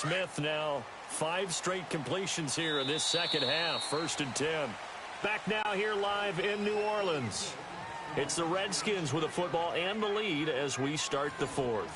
Smith now 5 straight completions here in this second half. 1st and 10. Back now here live in New Orleans. It's the Redskins with the football and the lead as we start the 4th.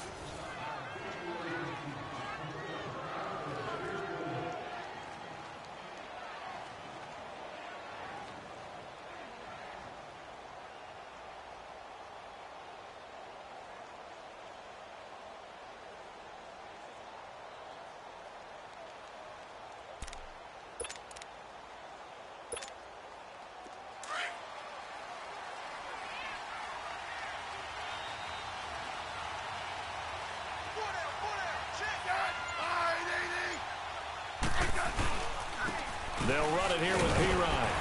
They'll run it here with P-Ryan.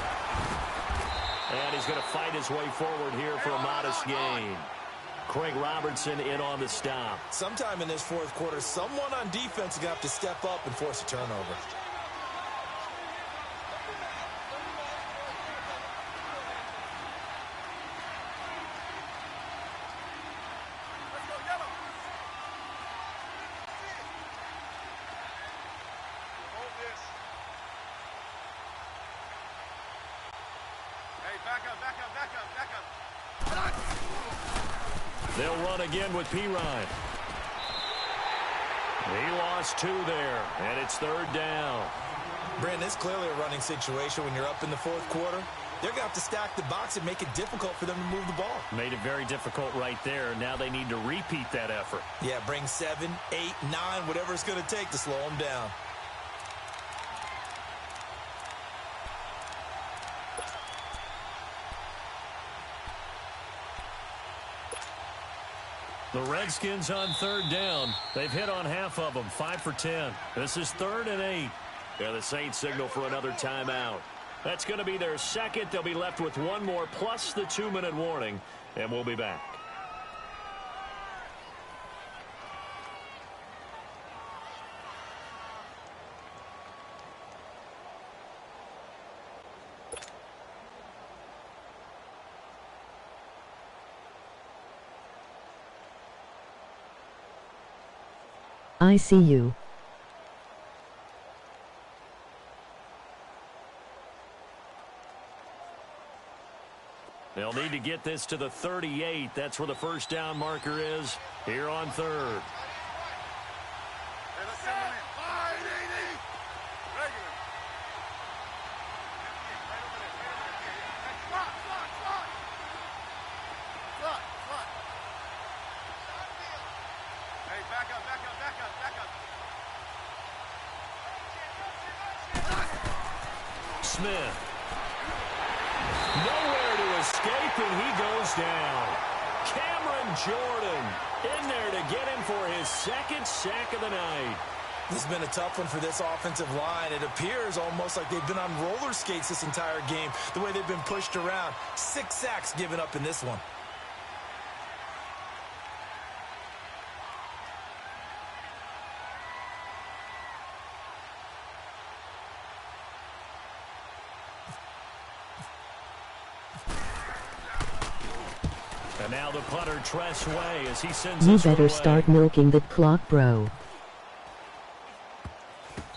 And he's going to fight his way forward here for a modest gain. Craig Robertson in on the stop. Sometime in this 4th quarter, someone on defense is going to have to step up and force a turnover. They'll run again with P-Ryan. He lost 2 there, and it's 3rd down. Brandon, it's clearly a running situation when you're up in the 4th quarter. They're going to have to stack the box and make it difficult for them to move the ball. Made it very difficult right there. Now they need to repeat that effort. Yeah, bring 7, 8, 9, whatever it's going to take to slow them down. The Redskins on 3rd down. They've hit on half of them, 5 for 10. This is 3rd and 8. Yeah, the Saints signal for another timeout. That's going to be their second. They'll be left with 1 more plus the 2-minute warning, and we'll be back. I see you. They'll need to get this to the 38. That's where the first down marker is here on 3rd. Smith. Nowhere to escape, and he goes down. Cameron Jordan in there to get him for his 2nd sack of the night. This has been a tough one for this offensive line. It appears almost like they've been on roller skates this entire game, the way they've been pushed around. 6 sacks given up in this one. And now the punter Tress Way as he sends You this better away. start milking that clock, bro.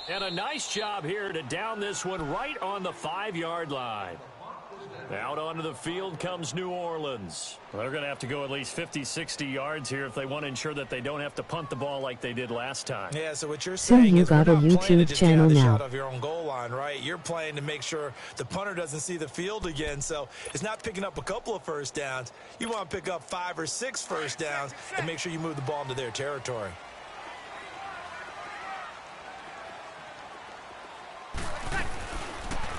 And a nice job here to down this one right on the 5-yard line. Out onto the field comes New Orleans. Well, they're going to have to go at least 50, 60 yards here if they want to ensure that they don't have to punt the ball like they did last time. Yeah, so what you're So saying you is we're got a not playing to YouTube just get channel out the now. shot of your own goal line, right? You're playing to make sure the punter doesn't see the field again. So it's not picking up a couple of first downs. You want to pick up 5 or 6 first downs and make sure you move the ball into their territory.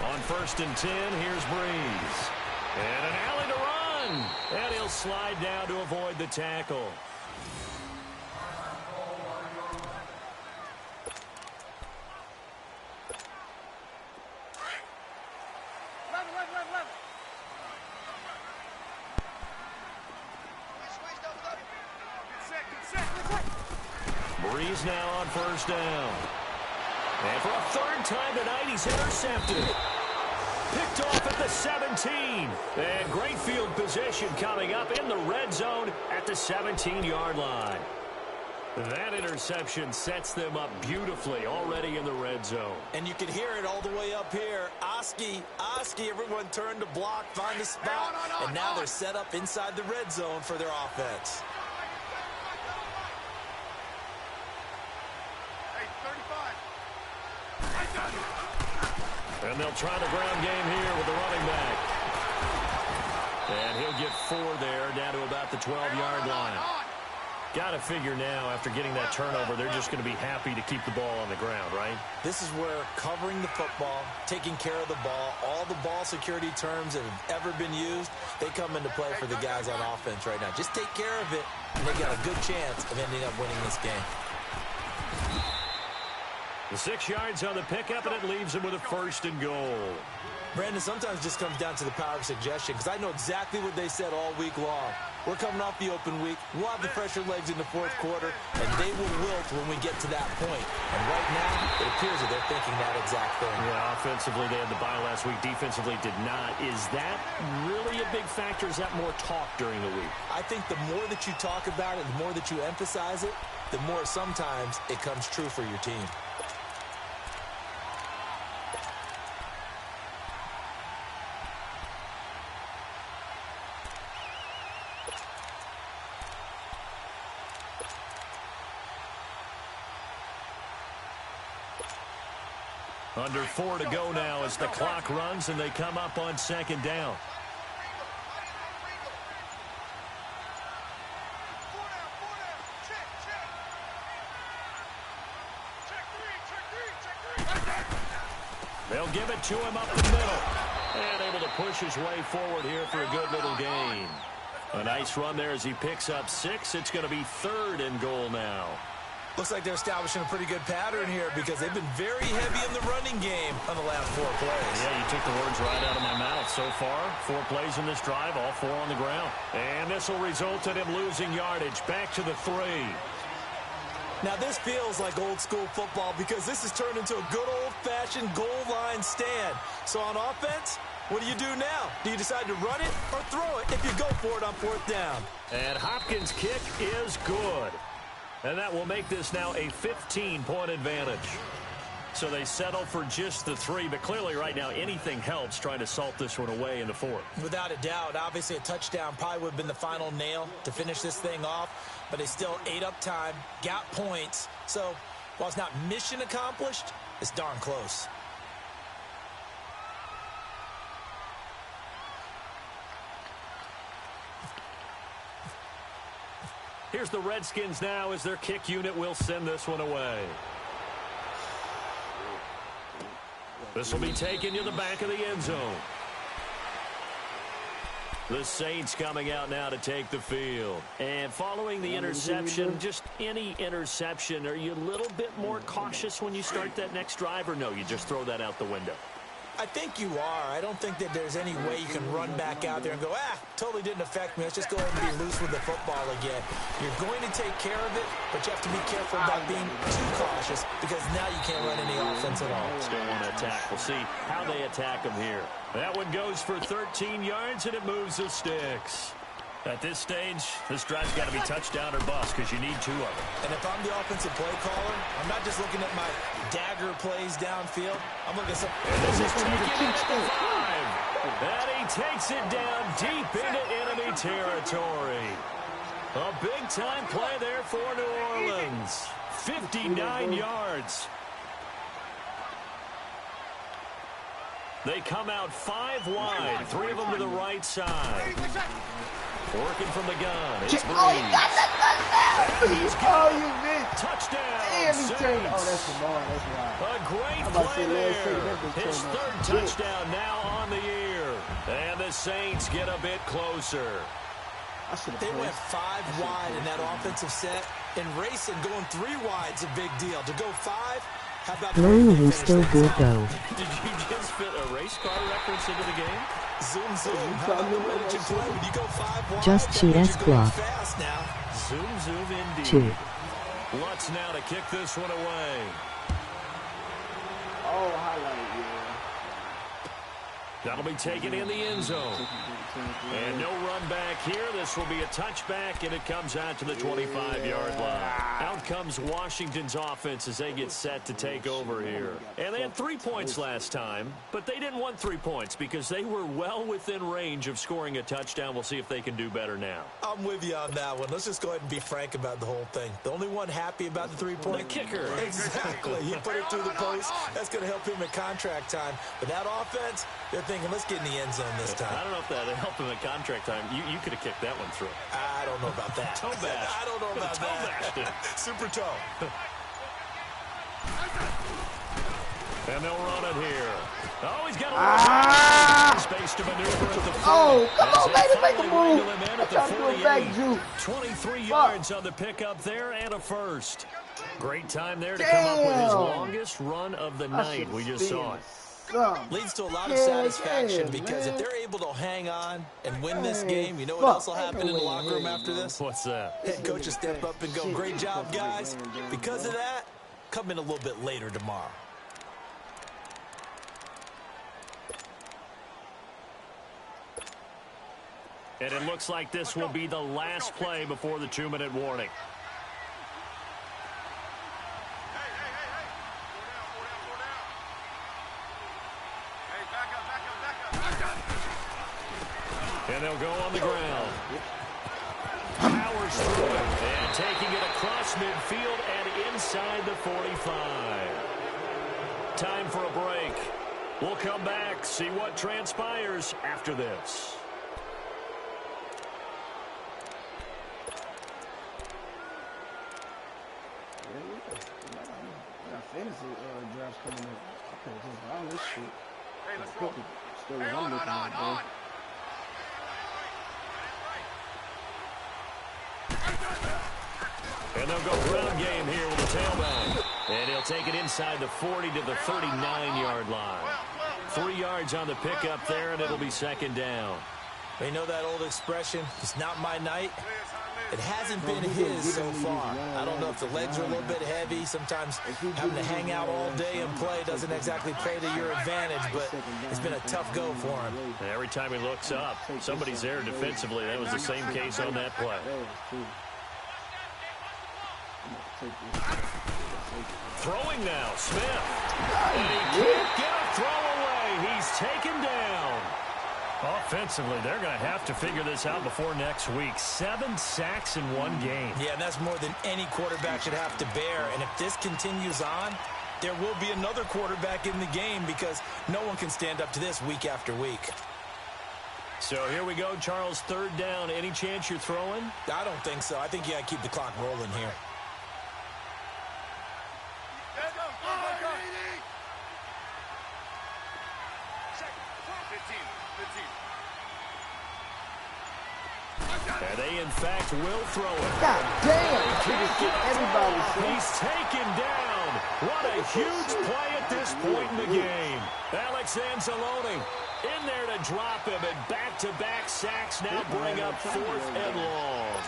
On 1st and 10, here's Breeze. And an alley to run. And he'll slide down to avoid the tackle. Breeze now on 1st down. And for a 3rd time tonight, he's intercepted. Picked off at the 17. And great field position coming up in the red zone at the 17-yard line. That interception sets them up beautifully already in the red zone. And you can hear it all the way up here. Oski, everyone turned to block, find a spot, and now they're set up inside the red zone for their offense. And they'll try the ground game here with the running back. And he'll get 4 there, down to about the 12-yard line. Got to figure now, after getting that turnover, they're just going to be happy to keep the ball on the ground, right? This is where covering the football, taking care of the ball, all the ball security terms that have ever been used, they come into play for the guys on offense right now. Just take care of it, and they got a good chance of ending up winning this game. The 6 yards on the pickup, and it leaves them with a 1st and goal. Brandon, sometimes it just comes down to the power of suggestion, because I know exactly what they said all week long. We're coming off the open week. We'll have the fresher legs in the 4th quarter, and they will wilt when we get to that point. And right now, it appears that they're thinking that exact thing. Yeah, offensively, they had the bye last week. Defensively, did not. Is that really a big factor? Is that more talk during the week? I think the more that you talk about it, the more that you emphasize it, the more sometimes it comes true for your team. Under 4 to go now as the clock runs and they come up on 2nd down. They'll give it to him up the middle. And able to push his way forward here for a good little gain. A nice run there as he picks up 6. It's going to be 3rd and goal now. Looks like they're establishing a pretty good pattern here because they've been very heavy in the running game on the last 4 plays. Yeah, you took the words right out of my mouth. So far, 4 plays in this drive, all 4 on the ground. And this will result in him losing yardage. Back to the 3. Now, this feels like old school football because this has turned into a good old-fashioned goal line stand. So on offense, what do you do now? Do you decide to run it or throw it if you go for it on 4th down? And Hopkins' kick is good. And that will make this now a 15-point advantage. So they settle for just the 3, but clearly right now anything helps trying to salt this one away in the 4th. Without a doubt, obviously a touchdown probably would have been the final nail to finish this thing off, but they still ate up time, got points. So while it's not mission accomplished, it's darn close. Here's the Redskins now as their kick unit will send this one away. This will be taken to the back of the end zone. The Saints coming out now to take the field. And following the interception, just any interception, are you a little bit more cautious when you start that next drive, or no, you just throw that out the window? I think you are. I don't think that there's any way you can run back out there and go, totally didn't affect me. Let's just go ahead and be loose with the football again. You're going to take care of it, but you have to be careful about being too cautious because now you can't run any offense at all. Still want to attack. We'll see how they attack them here. That one goes for 13 yards, and it moves the sticks. At this stage, this drive's got to be touchdown or bust because you need 2 of them. And if I'm the offensive play caller, I'm not just looking at my dagger plays downfield. I'm looking at some... This is taken at the 5. And he takes it down deep into enemy territory. A big-time play there for New Orleans. 59 yards. They come out 5 wide, 3 of them to the right side. Working from the gun. It's Breeze. Oh, he got the He's got you bitch. touchdown. Damn, he Saints. turned. Oh, that's Lamar. That's right. A great I'm about to play say, last there. second, that bitch His turned 3rd out. touchdown now on the year. And the Saints get a bit closer. They went 5 wide in that offensive set. And racing going 3 wide's a big deal. To go 5, how about the Learning is still good though. Did you just fit a race car reference into the game? Zoom, zoom. How about the way that you play? When you go 5 wide, Just shoot that means S you're going clock. fast now. Zoom, zoom indeed. 2. Lutz now to kick this one away. Oh, highlight, yeah. That'll be taken in the end zone. And no run back here. This will be a touchback, and it comes out to the 25-yard line. Out comes Washington's offense as they get set to take over here. And they had 3 points last time, but they didn't want 3 points because they were well within range of scoring a touchdown. We'll see if they can do better now. I'm with you on that one. Let's just go ahead and be frank about the whole thing. The only one happy about the 3-point? The kicker. Exactly. He put it through the post. That's going to help him at contract time. But that offense, they're thinking, let's get in the end zone this time. I don't know if that helped him at contract time. You could have kicked that one through. I don't know about that. Toe bash. I don't know about that. Super toe. And they'll run it here. Oh, he's got a little space to maneuver at the 40. Oh, come on, baby, make a move. I'm trying to do a back juke. 23 yards on the pickup there and a first. Great time there to come up with his longest run of the night. We just saw it. Leads to a lot of satisfaction because if they're able to hang on and win this game, you know what else will happen in the locker room after this? What's that? Head coach will step up and go, great job, guys. Because of that, come in a little bit later tomorrow. And it looks like this will be the last play before the 2-minute warning. And they'll go on the ground. Powers through it. And taking it across midfield and inside the 45. Time for a break. We'll come back, see what transpires after this. Fantasy drafts coming up. Okay, just all this shit. Hey, let's go. Hey, on. And they'll go ground game here with the tailback. And he'll take it inside the 40 to the 39-yard line. 3 yards on the pickup there, and it'll be second down. You know that old expression, it's not my night? It hasn't been his so far. I don't know if the legs are a little bit heavy. Sometimes having to hang out all day and play doesn't exactly play to your advantage, but it's been a tough go for him. And every time he looks up, somebody's there defensively. That was the same case on that play. Throwing now, Smith. And he can't get a throw away. He's taken down. Offensively, they're going to have to figure this out before next week. 7 sacks in one game. Yeah, and that's more than any quarterback should have to bear. And if this continues on, there will be another quarterback in the game because no one can stand up to this week after week. So here we go, Charles, third down. Any chance you're throwing? I don't think so. I think you got to keep the clock rolling here. And they, in fact, will throw it. God damn! Everybody, he's taken down. What a huge play at this point in the game. Alex Anzalone in there to drop him, and back-to-back sacks now bring up 4th and long.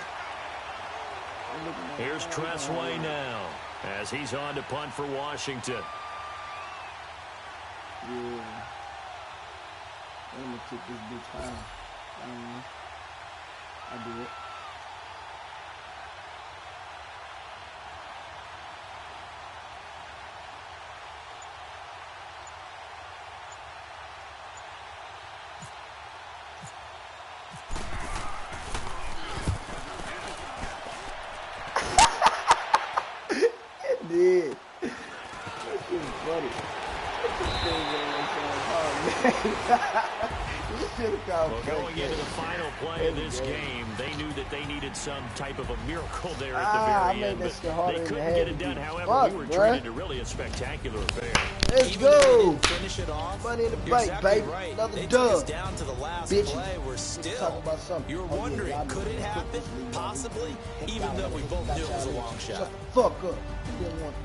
Here's Tressway now as he's on to punt for Washington. Yeah. I'm going to kick this bitch high. I do it. It did. That shit was funny. Well, going into the final play of this game, they knew that they needed some type of a miracle there at the very end, but they couldn't get it done. However, we were treated to really a spectacular affair. Let's go. Finish it off. Money in the bank, baby. Right. Another dub. Down to the last Bitch. play. We're still. You're wondering, could it happen? Possibly, even though we both knew it was a long shot. Shut the fuck up. You didn't want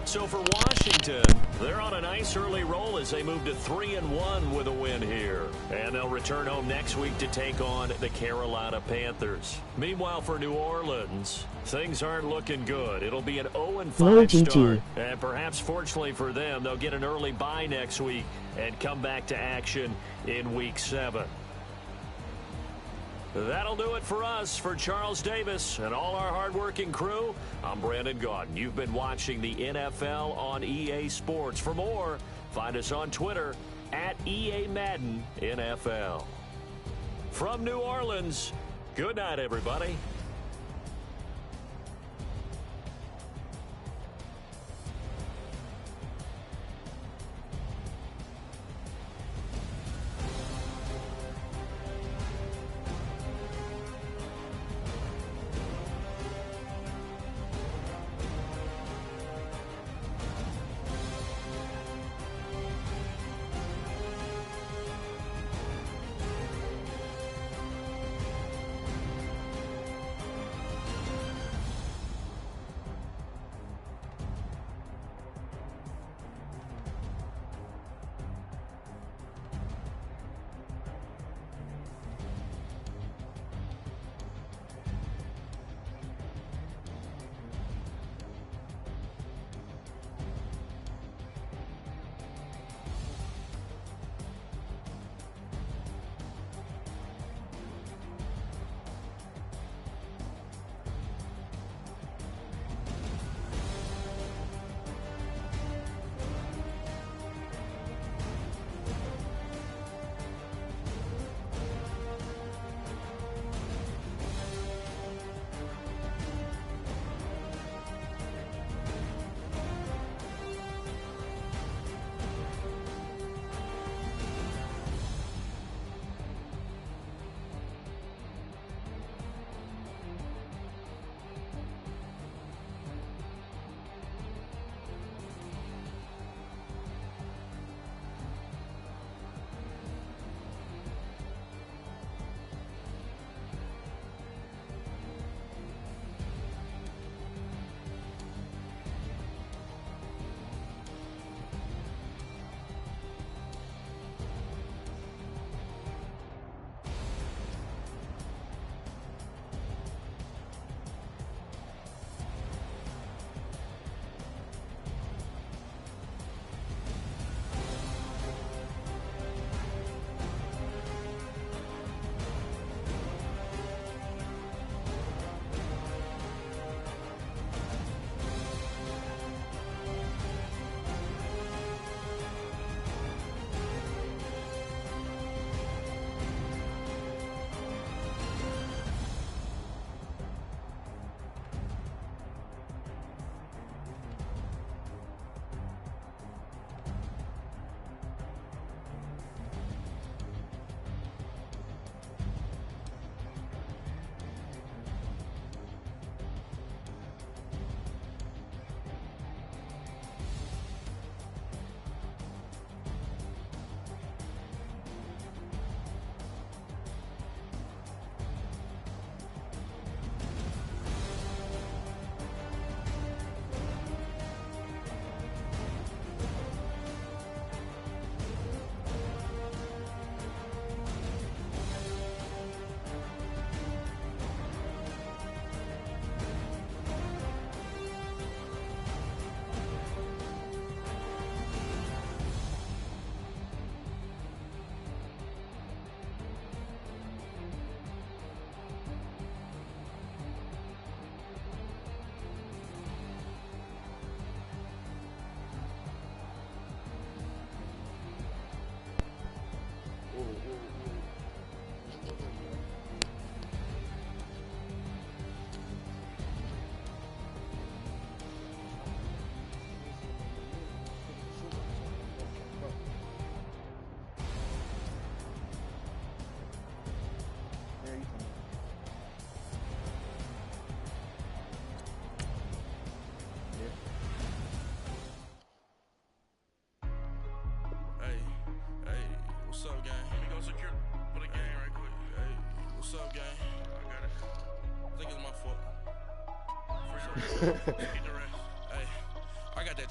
So for Washington, they're on a nice early roll as they move to 3-1 with a win here. And they'll return home next week to take on the Carolina Panthers. Meanwhile, for New Orleans, things aren't looking good. It'll be an 0-5 start. And perhaps fortunately for them, they'll get an early bye next week and come back to action in Week 7. That'll do it for us. For Charles Davis and all our hardworking crew, I'm Brandon Gaudin. You've been watching the NFL on EA Sports. For more, find us on Twitter at EA Madden NFL. From New Orleans, good night, everybody.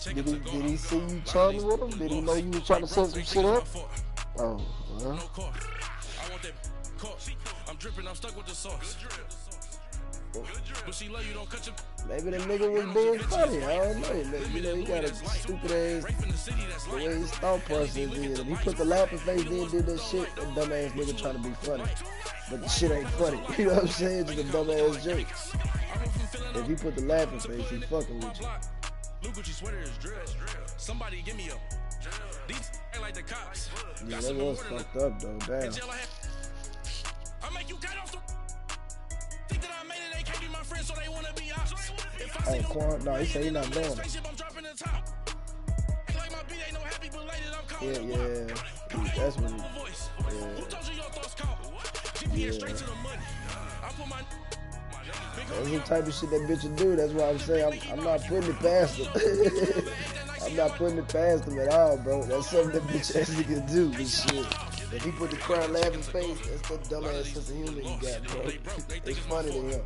Did he see you chatting with him? Did he know you was trying to set some shit up? Oh, well. Maybe the nigga was being funny. I don't know. Maybe, you know, he got a stupid ass, the way his thought process is. If he put the laughing face in, did that shit, that dumb ass nigga trying to be funny. but the shit ain't funny. You know what I'm saying? Just a dumbass joke. If he put the laughing face, he fucking with you. Look what you sweater is drill. Somebody give me a these ain't like the cops. Yeah, that was fucked up though, damn. I make you cut off the think that I made it, they can't be my friends, so they wanna be ops. If I see them, Quan, no, he said he not doing it. I'm dropping the top. Ain't like my beat ain't no happy, but later I'm calling Yeah, that's what he, Who told you your thoughts count? GPS straight to the money. I put my that's the type of shit that bitch will do. That's why I'm saying I'm not putting it past him. I'm not putting it past him at all, bro. That's something that bitch actually can do. But shit, if he put the crowd laughing face, that's that dumbass sense of humor he got, bro. It's funny to him.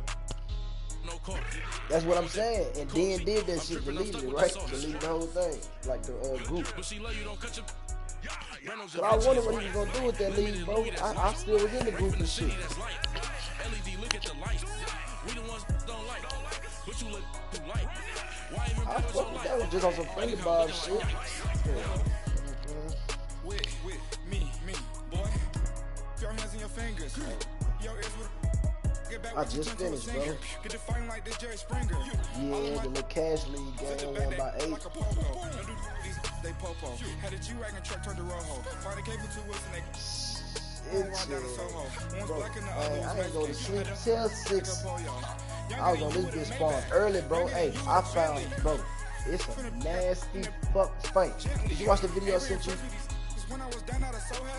That's what I'm saying. And then did that shit, deleted it, right? Deleted the whole thing, like the group. But I wonder what he was gonna do with that lead, bro. I still was in the group and shit. I fuck with that was just on some friendly Bob shit. I just finished, bro. Yeah, the little cash league game won by 8. It's bro, I ain't go to sleep till 6. I was on this bitch spawn early, bro. Hey, I found, bro, it's a nasty fuck fight. Did you watch the video I sent you?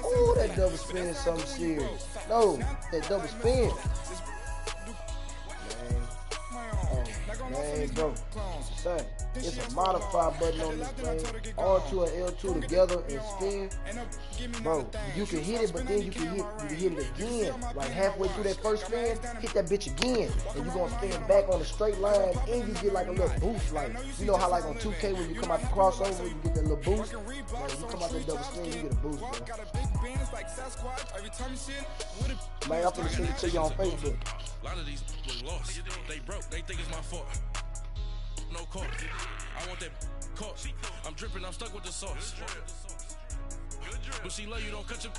Oh, that double spin is something serious. No, that double spin. Man, bro. Son, it's a modify button on this thing. R2 and L2 together and spin. Bro, you can hit it, but then you can hit it again. Like halfway through that first spin, hit that bitch again. And you gonna spin back on a straight line and you get like a little boost. Like, you know how like on 2K when you come out the crossover, you get that little boost? Like, you come out that double spin, you get a boost, bro. Man, I'm finna send it to you on Facebook. A lot of these was lost. They broke. They think it's my fault. No court. I want that court. I'm dripping. I'm stuck with the sauce. But she love you. Don't cut your.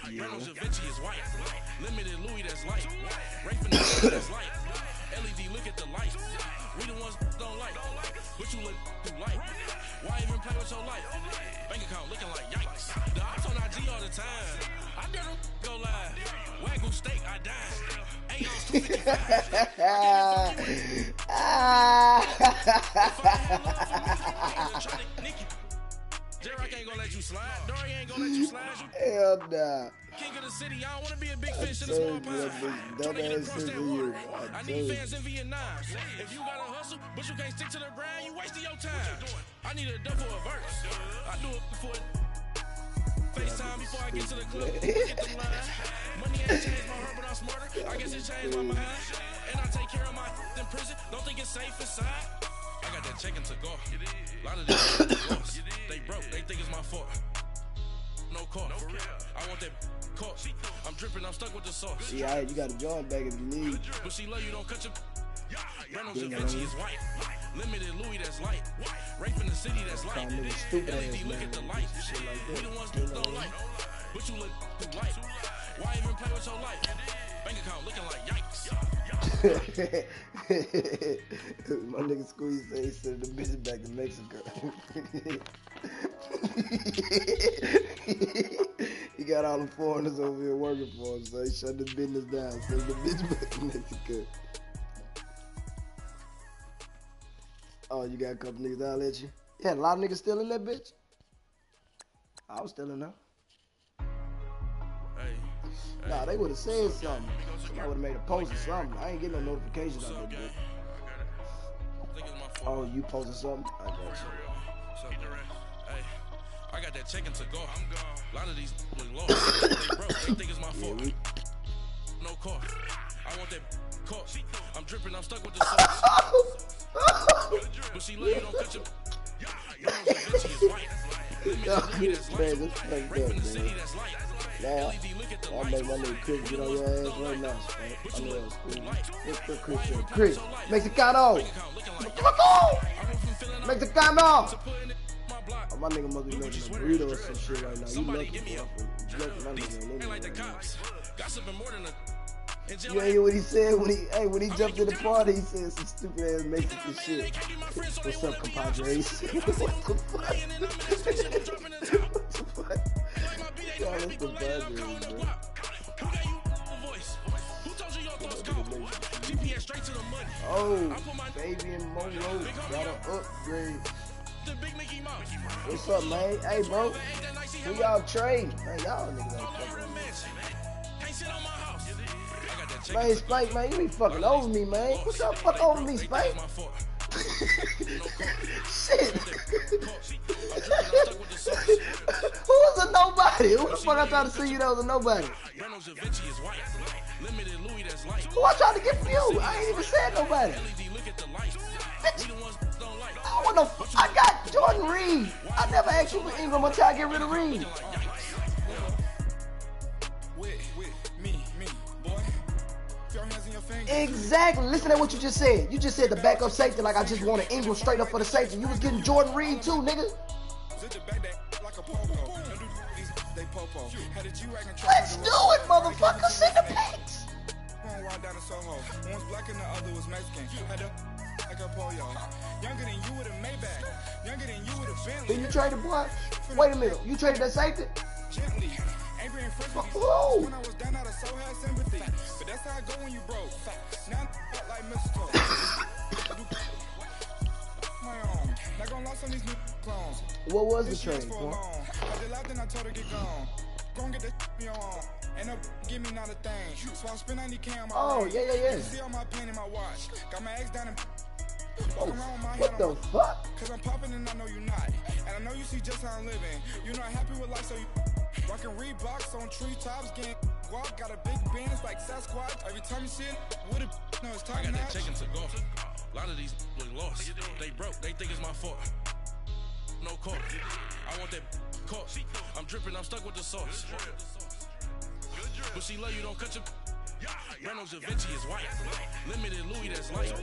Reynolds Da Vinci is white. Limited Louis that's light. Rape in the city that's light. LED look at the light. We the ones don't like. But you look too light. Why even play with your life? Bank account looking like yikes. The ops on IG all the time. I dare them go live. Wagyu steak, I died. Derek ain't gonna let you slide. Dory ain't gonna let you slide. Hell nah. King of the city, I don't wanna be a big fish in a small pond. Trying to get across that water. I need fans in Vietnam. If you gotta hustle, but you can't stick to the grind, you wasting your time. I need a dub for a verse. I do it for FaceTime before I get to the club. Get the line. Money ain't changed my heart, but I'm smarter. I guess it changed my mind. And I take care of my in prison. Don't think it's safe inside. I got that chicken to go. A lot of these lost. They broke. They think it's my fault. No court. I want that court. I'm dripping. I'm stuck with the sauce. Yeah, you gotta join back if you need. But she love you. Don't cut your. Reynolds Da Vinci is white. Limited Louis that's light. Rape in the city that's light. LED look at the light. We the ones that don't like. But you look too light. Why even play with your life? Bank account looking like yikes. My nigga Squeeze say he sent the bitch back to Mexico. He got all the foreigners over here working for him, so he shut the business down. Send the bitch back to Mexico. Oh, you got a couple niggas out at you? Yeah, a lot of niggas still in that bitch? I was still in there. Nah, they would have said something. I would have made a post or something. I ain't getting no notifications out that bitch. Oh, you posted something? I got you. I got that chicken to go. A lot of these was lost. They broke. They think it's my fault. No court. I want that court. I'm dripping. I'm stuck with the sauce. But she love you. Don't cut your. Reynolds Da Vinci is white. Now, I'll make my nigga Chris get on your ass right now. I know that's cool. What's Chris? Mexicano! Mexicano! Oh, my nigga must be making a burrito or some shit right now. You lucky, bro. You lucky, my nigga ain't like the cops. Gossiping more than a. You ain't hear what he said when he jumped in the party? He said some stupid ass Mexican shit. What's up, compadres? What the fuck? What the fuck? Y'all is compadres, bro. Oh, Fabian Monroe got an upgrade. What's up, man? Hey, bro. Who y'all trade? Man, y'all niggas ain't fucking. Man, Spike, man, you be fucking over me, man. What y'all fuck over me, Spike? Shit. Who was a nobody? Who the fuck I tried to see you that was a nobody? Who I tried to get from you? I ain't even said nobody. Bitch. I want to. I got Jordan Reed. I never asked you for Ingram until I get rid of Reed. Exactly. Listen to what you just said. You just said the backup safety like I just wanted Ingram straight up for the safety. You was getting Jordan Reed too, nigga. Let's do it, motherfucker. Send the pics. Then you traded, boy? Wait a minute. You traded that safety? Oh. When I was down out of so had sympathy, but that's how I go when you broke. Now I'm like mistletoe. My own. Not gonna lost on these new clones. What was the trade, boy? I did laugh and I told her get gone. Go and get that me on. And up, give me not a thing. So I spend 90K on my oh, yeah. You see all my pain in my watch. Got my ex down and oh, what the fuck? Cause I'm popping and I know you're not. And I know you see just how I'm living. You're not happy with life, so you rockin' Reeboks on treetops, getting guap. Got a big bands like Sasquatch. Every time you see it, what it no, it's time. I got that chicken to go. A lot of these look lost. They broke, they think it's my fault. No court. I want that court. I'm dripping, I'm stuck with the sauce. But she love you, don't cut your. Reynolds Da Vinci is white. Limited Louis that's light.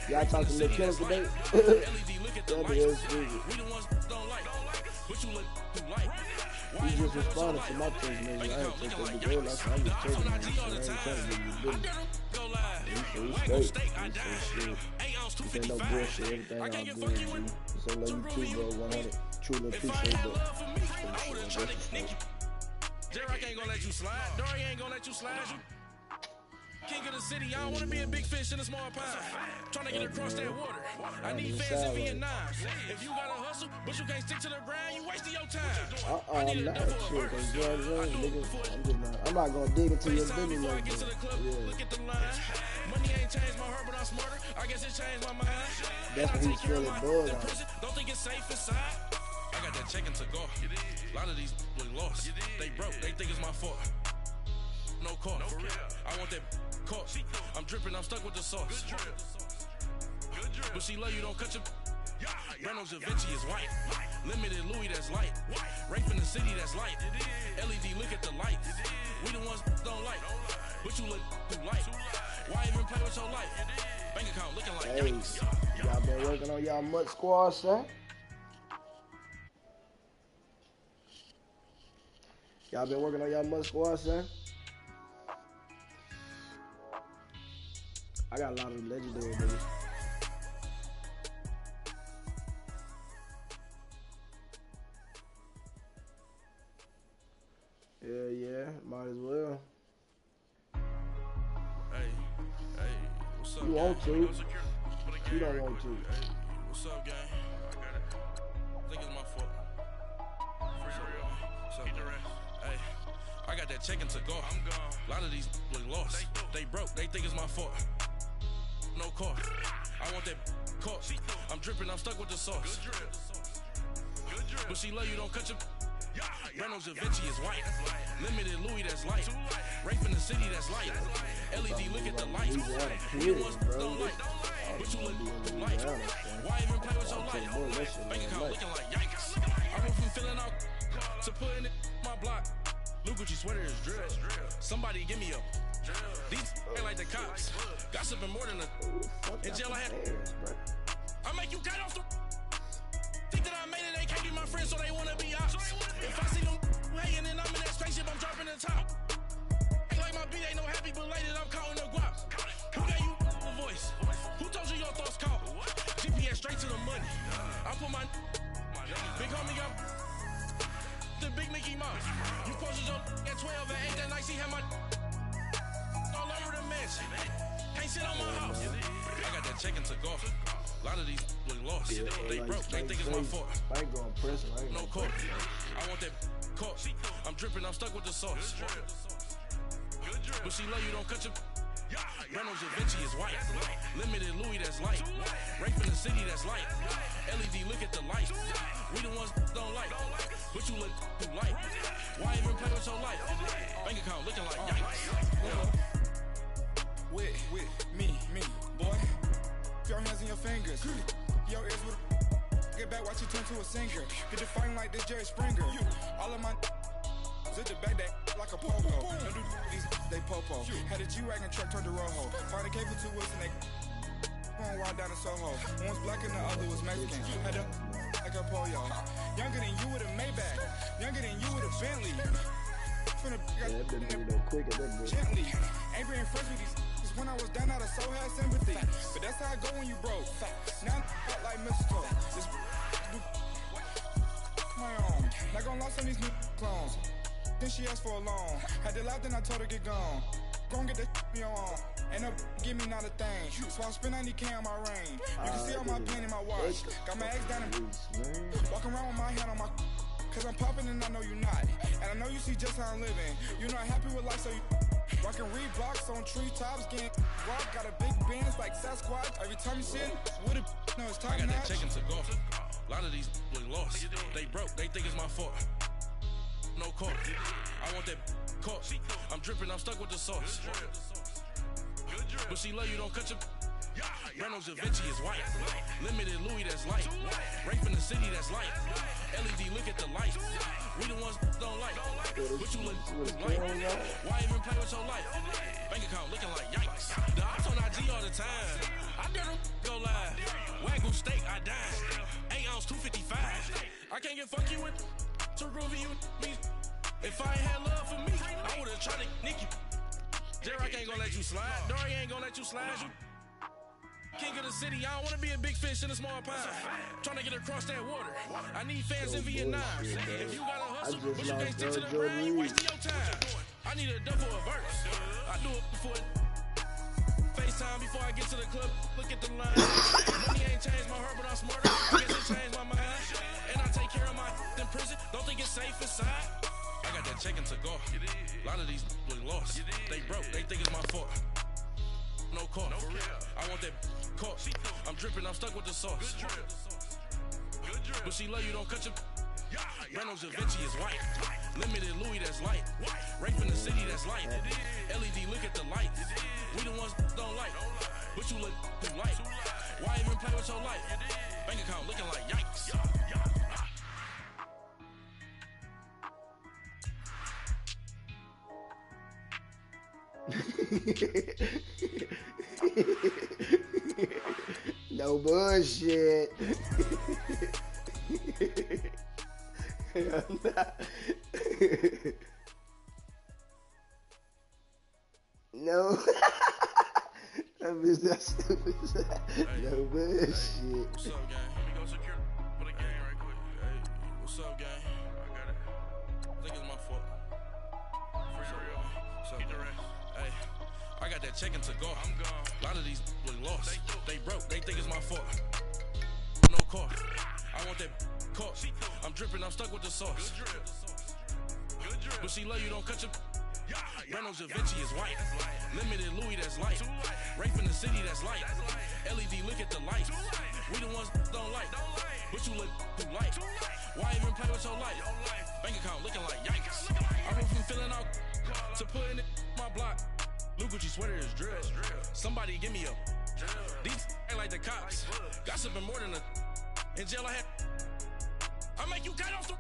Y'all talking to Lil Kim today? LED look at the lights. We the ones don't like. But you look too light. He just responded to my text, nigga. I ain't take that big deal. I'm just taking it. I ain't trying to give you business. He's straight. This ain't no bullshit. Everything all good, G. So love you too, bro. 100. Truly appreciate that. J-Rock ain't gonna let you slide. Dory ain't gonna let you slide. King of the city, I don't wanna be a big fish in a small pond. Trying to get across that water. I need fans in Vietnam. If you gotta hustle, but you can't stick to the grind, you wasting your time. I'm not. Shit, I'm not gonna dig into your business like that. Yeah. Look at the line. Money ain't changed my heart, but I'm smarter. I guess it changed my mind. That's what he's feeling good on. Don't think it's safe inside. I got that chicken to go. A lot of these look lost. They broke, they think it's my fault. No court. I want that court. I'm dripping, I'm stuck with the sauce. But she love you, don't cut your. Reynolds Da Vinci is white. Limited Louis that's light. Rape in the city that's light. LED look at the lights. We the ones don't like. But you look too light. Why even play with your life? Bank account looking like yikes. Y'all been working on y'all mud squad, son? Y'all been working on y'all mud squad, son? I got a lot of legendary niggas. Yeah, might as well. Hey, what's up? You want to? You don't want to. Hey, what's up, gang? I got it. I think it's my fault. What's up? Hey, I got that chicken to go. I'm gone. A lot of these look lost. They broke, they think it's my fault. No court. I want that court. I'm dripping, I'm stuck with the sauce. But she love you, don't cut your. Reynolds Da Vinci is white. Limited Louis that's light. Rape in the city that's light. LED look at the lights. We the ones don't like. But you look too light. Why even play with your life? Bank account looking like yikes. I went from filling out to putting it in my block. Blue Gucci sweater is drill. Somebody give me a. These ain't like the cops. Gossiping more than a. In jail I had. I make you cut off the. Think that I made it, they can't be my friends, so they wanna be ops. If I see them hating and I'm in that spaceship, I'm dropping the top. Ain't like my beat ain't no happy belated, I'm counting the guap. Who gave you the voice? Who told you your thoughts count? GPS straight to the money. I put my big homie got the big Mickey Mouse. You posted your at 12 and 8 that night, she had my all over the mansion. Can't sit on my house. I got that check into golf. A lot of these really lost. Yeah, They broke, they think it's my fault. I ain't going press him. No court. I want that caught. I'm dripping, I'm stuck with the sauce. But she love you, don't cut your Reynolds Da Vinci is white. Limited Louis, that's light. Rape in the city, that's light. LED, look at the light. We the ones don't like. But you look too light. Why even play with your life? Bank account looking like yikes. With me, boy. Your hands and your fingers. Your ears with get back, watch you turn to a singer. Get the fighting like this Jerry Springer. All of my at the back that like a pogo. No do these they popo. Had a G-Wagon truck turned to Rojo. Find a cable 2 wheels and they going wild down in Soho. One's black and the other was Mexican. Had a like a pollo. Younger than you with a Maybach. Younger than you with a Bentley. From the gently. Angry and friends with these when I was down out of soul had sympathy. But that's how I go when you broke. Now I'm like mistletoe. This my own. Not gonna lost on these new clones. Then she asked for a loan. Had to laugh, then I told her get gone. Gon' get that me on. Ain't no give me not a thing. So I spend 90K on my ring. You can see all my pain in my watch. Got my ex down and walking around with my hand on my. Cause I'm popping and I know you not. And I know you see just how I'm living. You're not happy with life, so you rockin' Reeboks on treetops, getting rock. Got a big Benz like Sasquatch. Every time you see it, with a no, it's time. I got that check into golf. A lot of these really lost. They broke, they think it's my fault. No court. I want that caught. I'm dripping, I'm stuck with the sauce. But she love you, don't cut your Reynolds Da Vinci is white. Limited Louis, that's light. Rape in the city, that's light. LED, look at the light. We the ones don't like. But you look light. Why even play with your life? Bank account looking like yikes. The ops on IG all the time. I dare them go live. Wagyu steak, I died. 8 ounce, 255. I can't get fuck you with too groovy you me. If I ain't had love for me, I would've tried to nick you. J-Rock ain't gonna let you slide. Dory ain't gonna let you slide. You king of the city, I don't wanna be a big fish in a small pond. Trying to get across that water. I need fans in Vietnam. If you gotta hustle, but you can't stick to the grind, you wasting your time. I need a dub for a verse. I do it before FaceTime before I get to the club. Look at the line. Money ain't changed my heart, but I'm smarter. I guess it changed my mind. And I take care of my in prison. Don't think it's safe inside. I got that check into golf. A lot of these really lost. They broke, they think it's my fault. No court. I want that caught. I'm dripping, I'm stuck with the sauce. But she love you, don't cut your Reynolds Da Vinci is white. Limited Louis, that's light. Rape in the city, that's light. LED, look at the light. We the ones don't like. But you look too light. Why even play with your life? Bank account looking like yikes. No bullshit. No. That bitch that stupid. No bullshit. What's up, gang? Let me go secure for the game right quick. Hey, what's up, gang? I got it. I think it's my fault. For real. What's up? Get the rest. Hey, I got that check into golf. I'm gone. A lot of these really lost. They broke, they think it's my fault. No court. I want that caught. I'm dripping, I'm stuck with the sauce. But she love you, don't cut your Reynolds Da Vinci is white. Limited Louis, that's light. Rape in the city, that's light. LED, look at the light. We the ones don't like. But you look too light. Why even play with your life? Bank account looking like yikes. I went from filling out to putting it in my block. Blue Gucci sweater is drill. Somebody give me a these ain't like the cops. Gossiping more than a in jail I had. I make you cut off the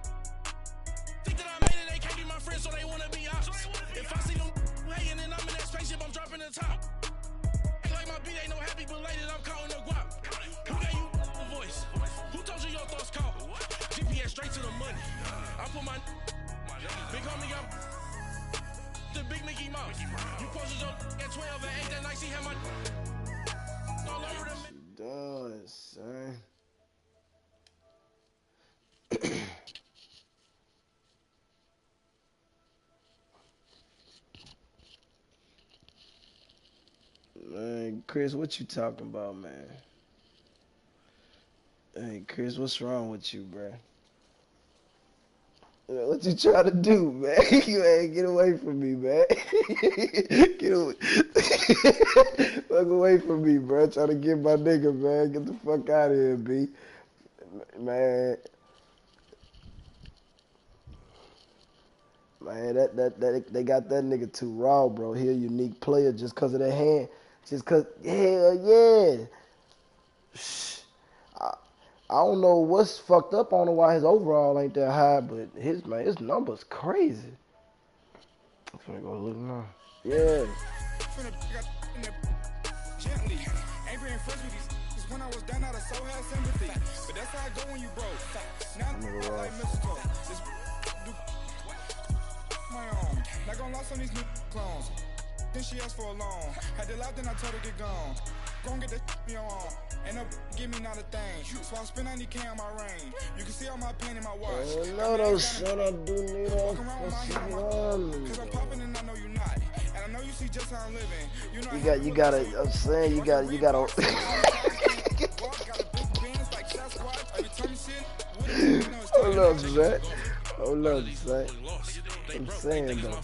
think that I made it, they can't be my friends, so they wanna be ops. If I see them hating and I'm in that spaceship, I'm dropping the top. Ain't like my beat ain't no happy belated, I'm calling the guap. Who gave you the voice? Who told you your thoughts count? GPS straight to the money. I put my big homie got the big Mickey Mouse. You Chris, what you talking about, man? Hey, Chris, what's wrong with you, bruh? What you trying to do, man? You ain't get away from me, man. Get away. Fuck away from me, bro. Trying to get my nigga, man. Get the fuck out of here, B. Man. Man, that they got that nigga too raw, bro. He a unique player just cause of that hand. Just cause, hell yeah. I don't know what's fucked up on him, why his overall ain't that high, but his number's crazy. I'm finna go look now. Yeah. Gently. Ain't been friends with these when I was down out of so had sympathy. But that's how I go when you broke. Now I'm like mistletoe. This do my own. Not gonna lost on these new clones. Then she asked for a loan. Had to laugh, then I told her get gone. Gon' get that me on. Ain't no give me not a thing. So I spend 90K on my range. You can see all my pain in my watch. Oh no, those son I do need Walking around with my hand on my cause I'm popping and I know you not. And I know you see just how I'm living. You know you gotta I'm saying you gotta Hold up, Zach. Hold up, Zach. I'm saying though.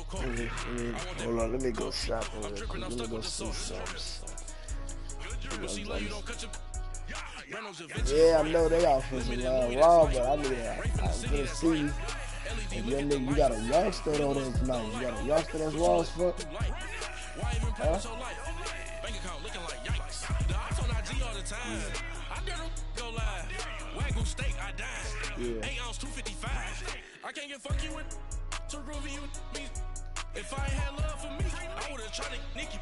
Hold on, let me go shopping real quick. Let me go see something. Yeah, I know they offensive line raw, but I'm gonna see if your nigga, you got a youngster on there tonight. You got a youngster that's raw as fuck. Huh? Yeah. I can't get fuck you with too groovy you me. If I ain't had love for me, I would've tried to nick you.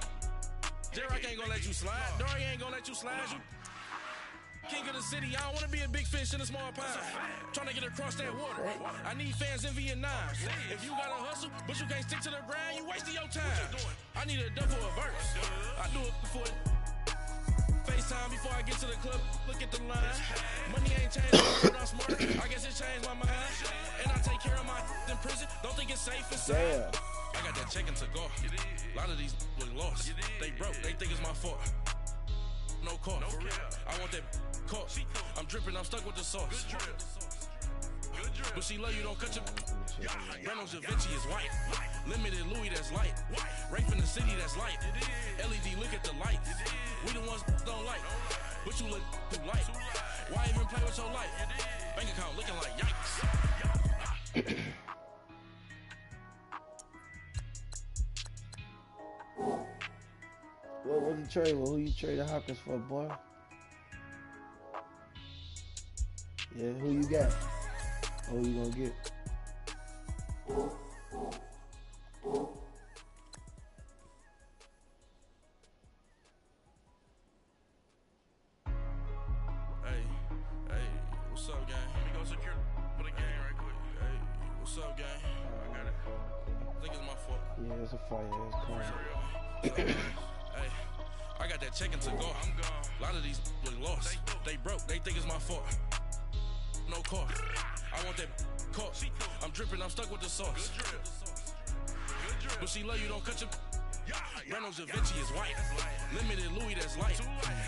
Derek ain't gonna let you slide. Dory ain't gonna let you slide. You king of the city. I don't wanna be a big fish in a small pond. Trying to get across that water. I need fans in Vietnam. If you gotta hustle, but you can't stick to the grind, you wasting your time. I need a dub for a verse. I do it for FaceTime before I get to the club. Look at the line. Money ain't changed, but I'm smart. I guess it changed my mind. And I take care of my in prison. Don't think it's safe inside. I got that check to go. A lot of these look lost. They broke, they think it's my fault. No call. I want that caught. I'm dripping, I'm stuck with the sauce. But she love you, don't cut your Reynolds Da Vinci is white. Limited Louis, that's light. Rape in the city, that's light. LED, look at the lights. We the ones don't like. But you look too light. Why even play with your life? Bank account looking like yikes. What you trade? Who you trading Hawkins for, boy? Yeah, who you got? Who you gonna get? Hey, what's up, gang? Let me go secure for the game right quick. Hey, what's up, gang? I got it. I think it's my fault. Yeah, it's a fire. It's cool. Hey, I got that checking to go. I'm gone. A lot of these look lost. They broke. They think it's my fault. No car. I want that caught. I'm dripping. I'm stuck with the sauce. But she love you. Don't cut your. Reynolds Da Vinci is white. Limited Louis, that's light.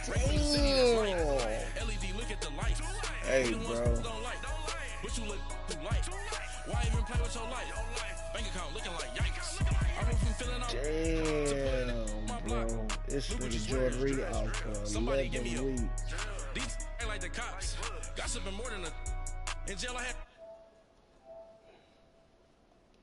Rape city, that's light. LED, look at the lights. Hey, bro. But you look too light. Why even play with your life? Bank account looking like yikes. I went from feeling out. Damn, bro. It's for the Jordan Reed outcome. Somebody give me a. These ain't like the cops. Gossiping more than a. In jail I had.